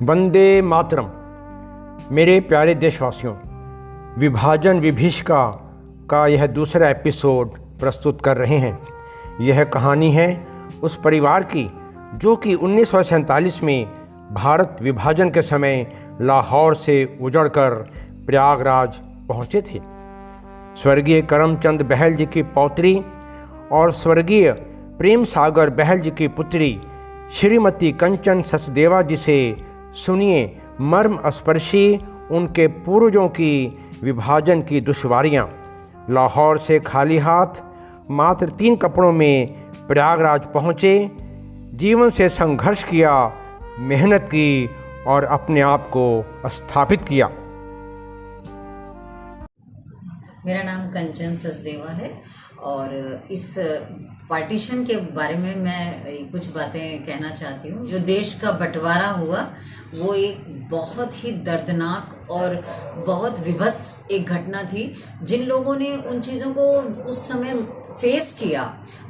वंदे मातरम। मेरे प्यारे देशवासियों, विभाजन विभीषिका का यह दूसरा एपिसोड प्रस्तुत कर रहे हैं। यह कहानी है उस परिवार की जो कि 1947 में भारत विभाजन के समय लाहौर से उजड़कर प्रयागराज पहुँचे थे। स्वर्गीय करमचंद बहल जी की पौत्री और स्वर्गीय प्रेम सागर बहल जी की पुत्री श्रीमती कंचन सचदेवा जी से सुनिए मर्म स्पर्शी उनके पूर्वजों की विभाजन की दुश्वारियाँ। लाहौर से खाली हाथ मात्र 3 कपड़ों में प्रयागराज पहुँचे, जीवन से संघर्ष किया, मेहनत की और अपने आप को स्थापित किया। मेरा नाम कंचन सचदेवा है और इस पार्टीशन के बारे में मैं कुछ बातें कहना चाहती हूँ। जो देश का बंटवारा हुआ वो एक बहुत ही दर्दनाक और बहुत विभत्स एक घटना थी। जिन लोगों ने उन चीज़ों को उस समय फेस किया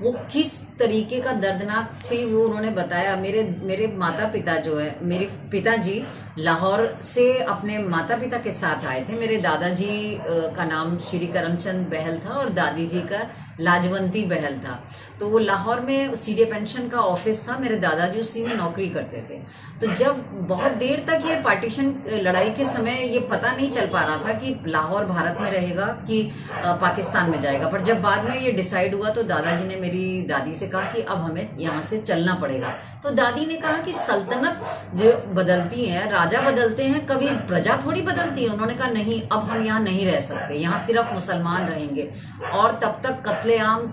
वो किस तरीके का दर्दनाक थी वो उन्होंने बताया। मेरे माता पिता जो है, मेरे पिताजी लाहौर से अपने माता पिता के साथ आए थे। मेरे दादाजी का नाम श्री करमचंद बहल था और दादी जी का लाजवंती बहल था। तो वो लाहौर में सीडीए पेंशन का ऑफिस था, मेरे दादाजी उसी में नौकरी करते थे। तो जब बहुत देर तक ये पार्टीशन लड़ाई के समय ये पता नहीं चल पा रहा था कि लाहौर भारत में रहेगा कि पाकिस्तान में जाएगा, पर जब बाद में ये डिसाइड हुआ तो दादाजी ने मेरी दादी से कहा कि अब हमें यहाँ से चलना पड़ेगा। तो दादी ने कहा कि सल्तनत जो बदलती है, राजा बदलते हैं, कभी प्रजा थोड़ी बदलती है। उन्होंने कहा नहीं, अब हम यहाँ नहीं रह सकते, यहाँ सिर्फ मुसलमान रहेंगे। और तब तक कत्लेआम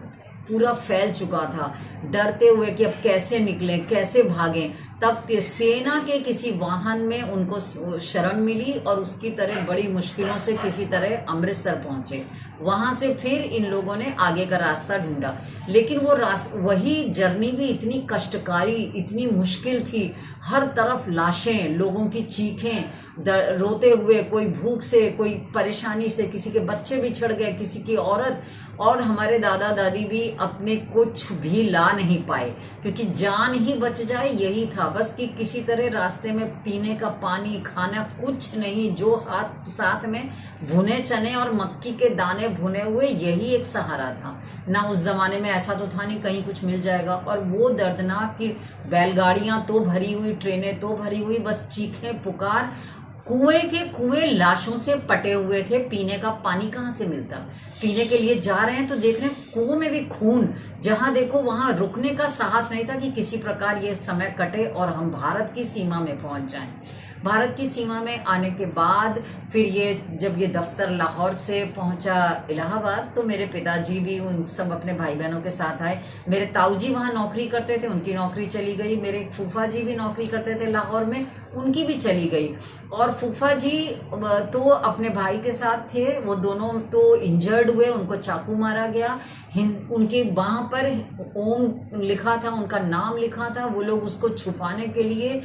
पूरा फैल चुका था, डरते हुए कि अब कैसे निकलें, कैसे भागें। तब सेना के किसी वाहन में उनको शरण मिली और उसकी तरह बड़ी मुश्किलों से किसी तरह अमृतसर पहुंचे। वहां से फिर इन लोगों ने आगे का रास्ता ढूंढा, लेकिन वो वही जर्नी भी इतनी कष्टकारी, इतनी मुश्किल थी। हर तरफ लाशें, लोगों की चीखें, रोते हुए, कोई भूख से, कोई परेशानी से, किसी के बच्चे बिछड़ गए, किसी की औरत, और हमारे दादा दादी भी अपने कुछ भी ला नहीं पाए क्योंकि जान ही बच जाए यही था बस, कि किसी तरह रास्ते में पीने का पानी, खाना कुछ नहीं, जो हाथ साथ में भुने चने और मक्की के दाने भुने हुए, यही एक सहारा था। ना उस जमाने में ऐसा तो था नहीं कहीं कुछ मिल जाएगा। और वो दर्दनाक की बैलगाड़ियां तो भरी हुई, ट्रेनें तो भरी हुई, बस चीखें पुकार, कुएं के कुएं लाशों से पटे हुए थे। पीने का पानी कहाँ से मिलता? पीने के लिए जा रहे हैं तो देख रहे हैं कुओं में भी खून, जहां देखो वहां रुकने का साहस नहीं था कि किसी प्रकार ये समय कटे और हम भारत की सीमा में पहुंच जाएं। भारत की सीमा में आने के बाद फिर जब ये दफ्तर लाहौर से पहुंचा इलाहाबाद, तो मेरे पिताजी भी उन सब अपने भाई बहनों के साथ आए। मेरे ताऊ जी वहाँ नौकरी करते थे, उनकी नौकरी चली गई। मेरे फूफा जी भी नौकरी करते थे लाहौर में, उनकी भी चली गई। और फूफा जी तो अपने भाई के साथ थे, वो दोनों तो इंजर्ड हुए, उनको चाकू मारा गया। उनके वहाँ पर ओम लिखा था, उनका नाम लिखा था। वो लोग उसको छुपाने के लिए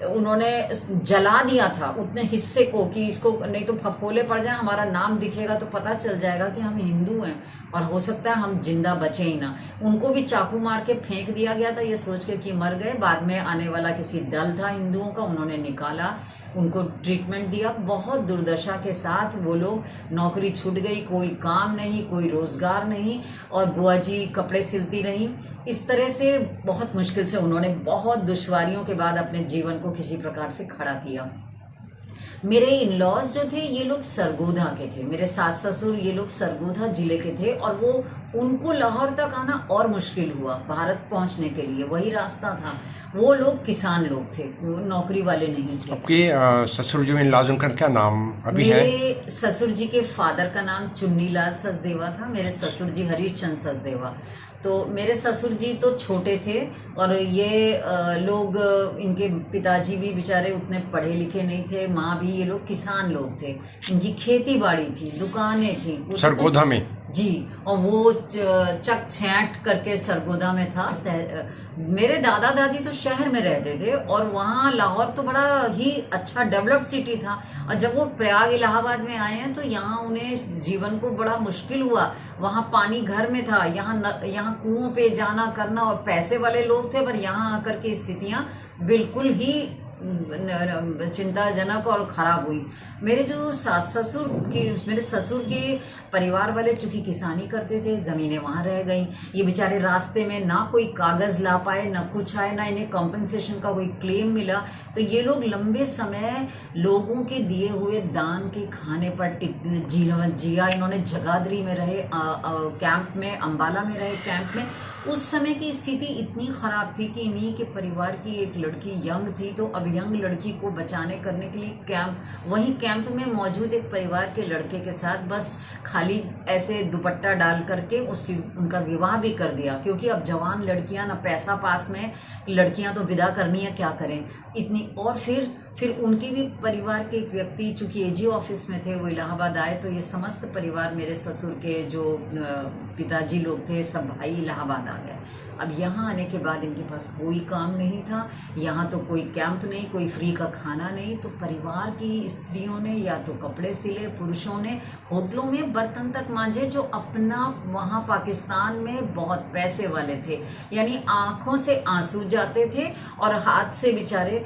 उन्होंने जला दिया था उतने हिस्से को, कि इसको नहीं तो फफोले पड़ जाए, हमारा नाम दिखेगा तो पता चल जाएगा कि हम हिंदू हैं और हो सकता है हम जिंदा बचे ही ना। उनको भी चाकू मार के फेंक दिया गया था, ये सोच के कि मर गए। बाद में आने वाला किसी दल था हिंदुओं का, उन्होंने निकाला, उनको ट्रीटमेंट दिया। बहुत दुर्दशा के साथ वो लोग, नौकरी छूट गई, कोई काम नहीं, कोई रोजगार नहीं, और बुआ जी कपड़े सिलती रहीं। इस तरह से बहुत मुश्किल से उन्होंने बहुत दुश्वारियों के बाद अपने जीवन को किसी प्रकार से खड़ा किया। मेरे इन लॉज जो थे ये लोग सरगोधा के थे, मेरे सास ससुर ये लोग सरगोधा जिले के थे, और वो उनको लाहौर तक आना और मुश्किल हुआ भारत पहुंचने के लिए, वही रास्ता था। वो लोग किसान लोग थे, वो नौकरी वाले नहीं थे। आपके ससुर जी में लाजम का क्या नाम अभी है? मेरे ससुर जी के फादर का नाम चुन्नीलाल सचदेवा था, मेरे ससुर जी हरीशचंद सचदेवा। तो मेरे ससुर जी तो छोटे थे, और ये लोग, इनके पिताजी भी बेचारे उतने पढ़े लिखे नहीं थे, माँ भी, ये लोग किसान लोग थे। इनकी खेती बाड़ी थी, दुकानें थी सरगोधा में जी, और वो चक छैंट करके सरगोधा में था। मेरे दादा दादी तो शहर में रहते थे, और वहाँ लाहौर तो बड़ा ही अच्छा डेवलप्ड सिटी था। और जब वो प्रयाग इलाहाबाद में आए हैं तो यहाँ उन्हें जीवन को बड़ा मुश्किल हुआ। वहाँ पानी घर में था, यहाँ कुओं पे जाना करना, और पैसे वाले लोग थे, पर यहाँ आकर के स्थितियाँ बिल्कुल ही चिंताजनक और ख़राब हुई। मेरे जो मेरे ससुर के परिवार वाले चूँकि किसानी करते थे, ज़मीनें वहाँ रह गई। ये बेचारे रास्ते में ना कोई कागज़ ला पाए, ना कुछ आए, ना इन्हें कॉम्पनसेशन का कोई क्लेम मिला। तो ये लोग लंबे समय लोगों के दिए हुए दान के खाने पर जीवन जिया। इन्होंने जगाधरी में रहे, कैंप में, अम्बाला में रहे कैंप में। उस समय की स्थिति इतनी ख़राब थी कि इन्हीं के परिवार की एक लड़की यंग थी, तो अब यंग लड़की को बचाने करने के लिए वहीं कैंप में मौजूद एक परिवार के लड़के के साथ बस खाली ऐसे दुपट्टा डाल करके उनका विवाह भी कर दिया। क्योंकि अब जवान लड़कियां, ना पैसा पास में, लड़कियां तो विदा करनी है, क्या करें इतनी। और फिर उनके भी परिवार के एक व्यक्ति चूँकि एजी ऑफिस में थे, वो इलाहाबाद आए, तो ये समस्त परिवार मेरे ससुर के जो पिताजी लोग थे, सब भाई इलाहाबाद आ गए। अब यहाँ आने के बाद इनके पास कोई काम नहीं था, यहाँ तो कोई कैंप नहीं, कोई फ्री का खाना नहीं। तो परिवार की स्त्रियों ने या तो कपड़े सिले, पुरुषों ने होटलों में बर्तन तक मांजे, जो अपना वहाँ पाकिस्तान में बहुत पैसे वाले थे, यानी आँखों से आंसू जाते थे और हाथ से बेचारे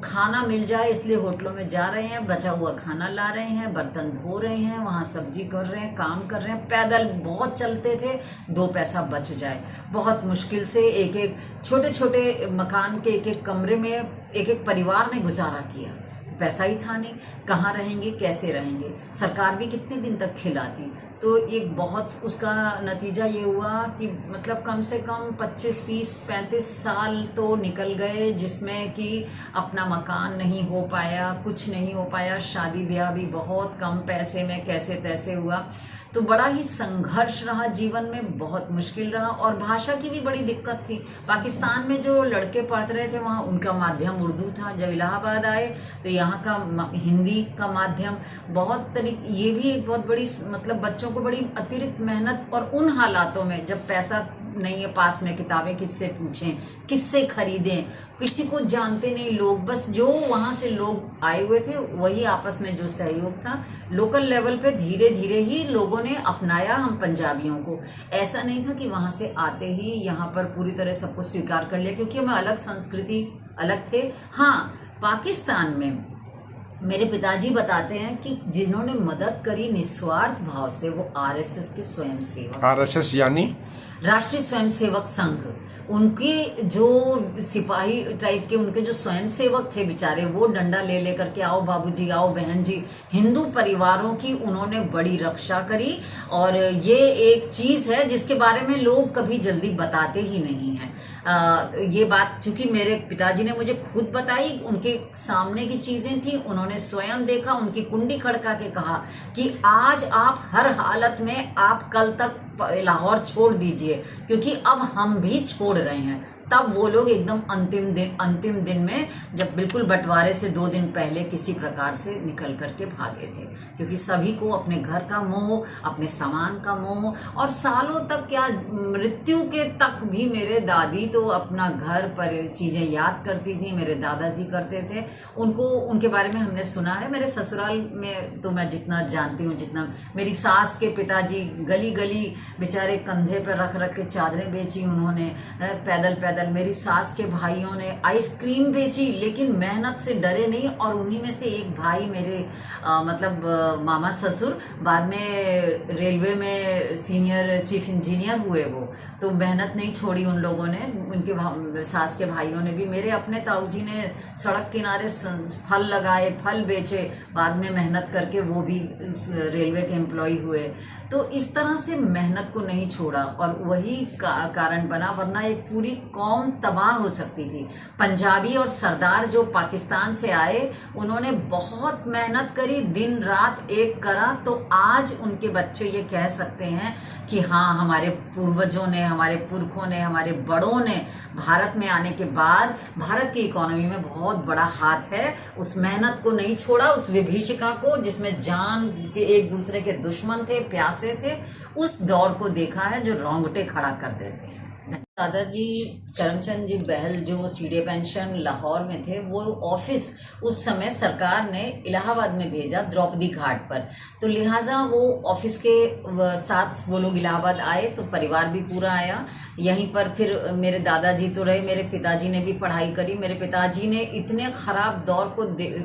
खाना मिल जाए इसलिए होटलों में जा रहे हैं, बचा हुआ खाना ला रहे हैं, बर्तन धो रहे हैं, वहाँ सब्जी कर रहे हैं, काम कर रहे हैं, पैदल बहुत चलते थे, 2 पैसा बच जाए। बहुत मुश्किल से एक छोटे छोटे मकान के एक कमरे में एक परिवार ने गुजारा किया। पैसा ही था नहीं, कहाँ रहेंगे, कैसे रहेंगे, सरकार भी कितने दिन तक खिलाती। तो एक बहुत उसका नतीजा ये हुआ कि मतलब कम से कम 25, 30, 35 साल तो निकल गए, जिसमें कि अपना मकान नहीं हो पाया, कुछ नहीं हो पाया, शादी ब्याह भी बहुत कम पैसे में कैसे तैसे हुआ। तो बड़ा ही संघर्ष रहा जीवन में, बहुत मुश्किल रहा। और भाषा की भी बड़ी दिक्कत थी। पाकिस्तान में जो लड़के पढ़ रहे थे वहाँ उनका माध्यम उर्दू था, जब इलाहाबाद आए तो यहाँ का हिंदी का माध्यम बहुत ये भी एक बहुत बड़ी मतलब बच्चों को बड़ी अतिरिक्त मेहनत। और उन हालातों में जब पैसा नहीं है पास में, किताबें किससे पूछें, किससे खरीदें, किसी को जानते नहीं लोग, बस जो वहाँ से लोग आए हुए थे वही आपस में जो सहयोग था लोकल लेवल पे धीरे धीरे ही लोगों ने अपनाया हम पंजाबियों को। ऐसा नहीं था कि वहाँ से आते ही यहाँ पर पूरी तरह सबको स्वीकार कर लिया, क्योंकि हमें अलग संस्कृति अलग थे। हाँ, पाकिस्तान में मेरे पिताजी बताते हैं कि जिन्होंने मदद करी निस्वार्थ भाव से वो आरएसएस के स्वयंसेवक। आरएसएस यानी राष्ट्रीय स्वयंसेवक संघ। उनके जो सिपाही टाइप के उनके जो स्वयंसेवक थे बेचारे, वो डंडा ले लेकर के आओ बाबूजी, आओ बहन जी, हिंदू परिवारों की उन्होंने बड़ी रक्षा करी। और ये एक चीज़ है जिसके बारे में लोग कभी जल्दी बताते ही नहीं हैं। ये बात चूंकि मेरे पिताजी ने मुझे खुद बताई, उनके सामने की चीज़ें थी, उन्होंने स्वयं देखा, उनकी कुंडी खड़का के कहा कि आज आप हर हालत में, आप कल तक लाहौर छोड़ दीजिए क्योंकि अब हम भी छोड़ रहे हैं। तब वो लोग एकदम अंतिम दिन में, जब बिल्कुल बंटवारे से 2 दिन पहले किसी प्रकार से निकल करके भागे थे, क्योंकि सभी को अपने घर का मोह, अपने सामान का मोह, और सालों तक क्या मृत्यु के तक भी मेरे दादी तो अपना घर पर चीज़ें याद करती थी, मेरे दादाजी करते थे। उनको उनके बारे में हमने सुना है। मेरे ससुराल में तो मैं जितना जानती हूँ, जितना मेरी सास के पिताजी गली गली बेचारे कंधे पर रख रख के चादरें बेची उन्होंने, पैदल पैदल। मेरी सास के भाइयों ने आइसक्रीम बेची, लेकिन मेहनत से डरे नहीं। और उन्हीं में से एक भाई मेरे मामा ससुर बाद में रेलवे में सीनियर चीफ इंजीनियर हुए। वो तो मेहनत नहीं छोड़ी उन लोगों ने, उनके सास के भाइयों ने भी। मेरे अपने ताऊ जी ने सड़क किनारे फल लगाए, फल बेचे, बाद में मेहनत करके वो भी रेलवे के एम्प्लॉय हुए। तो इस तरह से मेहनत को नहीं छोड़ा और वही कारण बना, वरना एक पूरी कौम तबाह हो सकती थी। पंजाबी और सरदार जो पाकिस्तान से आए, उन्होंने बहुत मेहनत करी, दिन रात एक करा, तो आज उनके बच्चे ये कह सकते हैं कि हाँ, हमारे पूर्वजों ने, हमारे पुरखों ने, हमारे बड़ों ने भारत में आने के बाद भारत की इकोनॉमी में बहुत बड़ा हाथ है। उस मेहनत को नहीं छोड़ा, उस विभीषिका को जिसमें जान के एक दूसरे के दुश्मन थे, प्यासे थे, उस दौर को देखा है जो रोंगटे खड़ा कर देते हैं। दादाजी करमचंद जी बहल जो सीडीए पेंशन लाहौर में थे, वो ऑफिस उस समय सरकार ने इलाहाबाद में भेजा द्रौपदी घाट पर, तो लिहाजा वो ऑफिस के साथ वो लोग इलाहाबाद आए, तो परिवार भी पूरा आया यहीं पर। फिर मेरे दादाजी तो रहे, मेरे पिताजी ने भी पढ़ाई करी। मेरे पिताजी ने इतने ख़राब दौर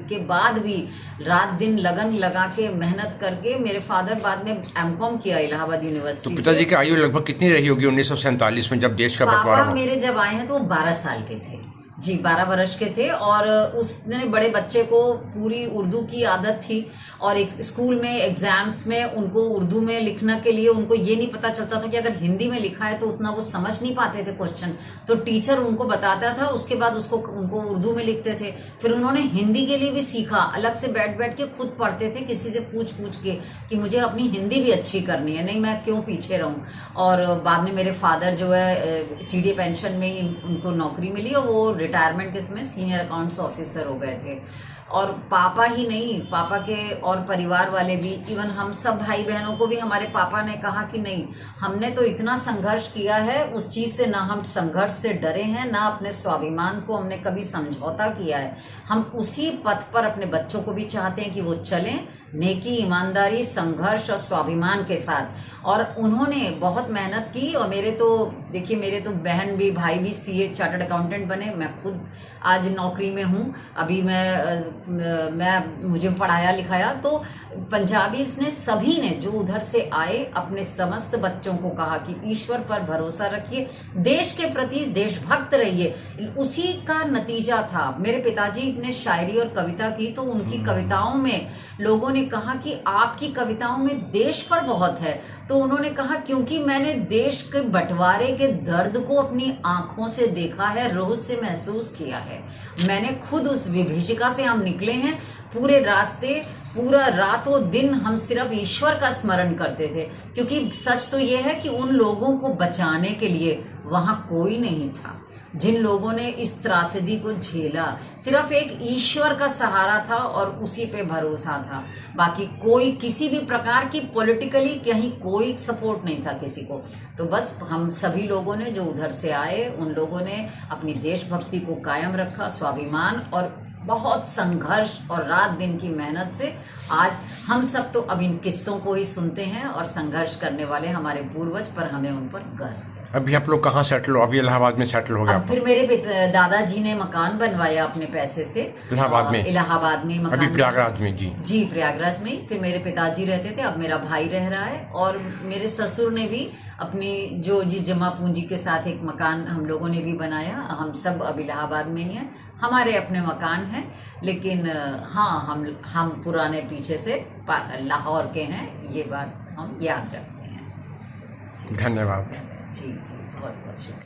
के बाद भी रात दिन लगन लगा के मेहनत करके, मेरे फादर बाद में एमकॉम किया इलाहाबाद यूनिवर्सिटी। तो पिताजी की आयु लगभग कितनी रही होगी 1947 में जब देश का बंटवारा हुआ? मेरे जब आए हैं तो वो 12 साल के थे जी, 12 वर्ष के थे। और उसने बड़े बच्चे को पूरी उर्दू की आदत थी, और एक स्कूल में एग्जाम्स में उनको उर्दू में लिखने के लिए उनको ये नहीं पता चलता था कि अगर हिंदी में लिखा है तो उतना वो समझ नहीं पाते थे क्वेश्चन, तो टीचर उनको बताता था, उसके बाद उनको उर्दू में लिखते थे। फिर उन्होंने हिंदी के लिए भी सीखा, अलग से बैठ बैठ के खुद पढ़ते थे, किसी से पूछ पूछ के कि मुझे अपनी हिंदी भी अच्छी करनी है, नहीं मैं क्यों पीछे रहूं। और बाद में मेरे फादर जो है सीडीए पेंशन में ही उनको नौकरी मिली, और वो रिटायरमेंट के समय सीनियर अकाउंट्स ऑफिसर हो गए थे। और पापा ही नहीं, पापा के और परिवार वाले भी, इवन हम सब भाई बहनों को भी हमारे पापा ने कहा कि नहीं, हमने तो इतना संघर्ष किया है, उस चीज़ से ना हम संघर्ष से डरे हैं, ना अपने स्वाभिमान को हमने कभी समझौता किया है। हम उसी पथ पर अपने बच्चों को भी चाहते हैं कि वो चलें, नेकी, ईमानदारी, संघर्ष और स्वाभिमान के साथ। और उन्होंने बहुत मेहनत की। और मेरे तो देखिए, मेरे तो बहन भी भाई भी सीए चार्टर्ड अकाउंटेंट बने, मैं खुद आज नौकरी में हूँ। अभी मुझे पढ़ाया लिखाया, तो पंजाबीज ने सभी ने जो उधर से आए अपने समस्त बच्चों को कहा कि ईश्वर पर भरोसा रखिए, देश के प्रति देशभक्त रहिए। उसी का नतीजा था। मेरे पिताजी ने शायरी और कविता की, तो उनकी कविताओं में लोगों ने कहा कि आपकी कविताओं में देश पर बहुत है। तो उन्होंने कहा क्योंकि मैंने देश के बंटवारे के दर्द को अपनी आंखों से देखा है, रूह से महसूस किया है। मैंने खुद उस विभीषिका से हम निकले हैं, पूरे रास्ते पूरा रातों दिन हम सिर्फ ईश्वर का स्मरण करते थे, क्योंकि सच तो ये है कि उन लोगों को बचाने के लिए वहां कोई नहीं था। जिन लोगों ने इस त्रासदी को झेला, सिर्फ एक ईश्वर का सहारा था और उसी पे भरोसा था। बाकी कोई किसी भी प्रकार की पॉलिटिकली कहीं कोई सपोर्ट नहीं था किसी को। तो बस हम सभी लोगों ने जो उधर से आए, उन लोगों ने अपनी देशभक्ति को कायम रखा, स्वाभिमान, और बहुत संघर्ष और रात दिन की मेहनत से आज हम सब तो अब इन किस्सों को ही सुनते हैं, और संघर्ष करने वाले हमारे पूर्वज पर हमें उन पर गर्व। अभी आप लोग कहाँ सेटल हो? अभी इलाहाबाद में सेटल हो गया? फिर मेरे दादाजी ने मकान बनवाया अपने पैसे से इलाहाबाद में मकान, अभी प्रयागराज में? जी प्रयागराज में। फिर मेरे पिताजी रहते थे, अब मेरा भाई रह रहा है। और मेरे ससुर ने भी अपनी जो जमा पूंजी के साथ एक मकान हम लोगों ने भी बनाया। हम सब अब इलाहाबाद में ही हैं, हमारे अपने मकान हैं। लेकिन हाँ, हम पुराने पीछे से लाहौर के हैं, ये बात हम याद रखते हैं। धन्यवाद। जी, बहुत बहुत शुक्रिया।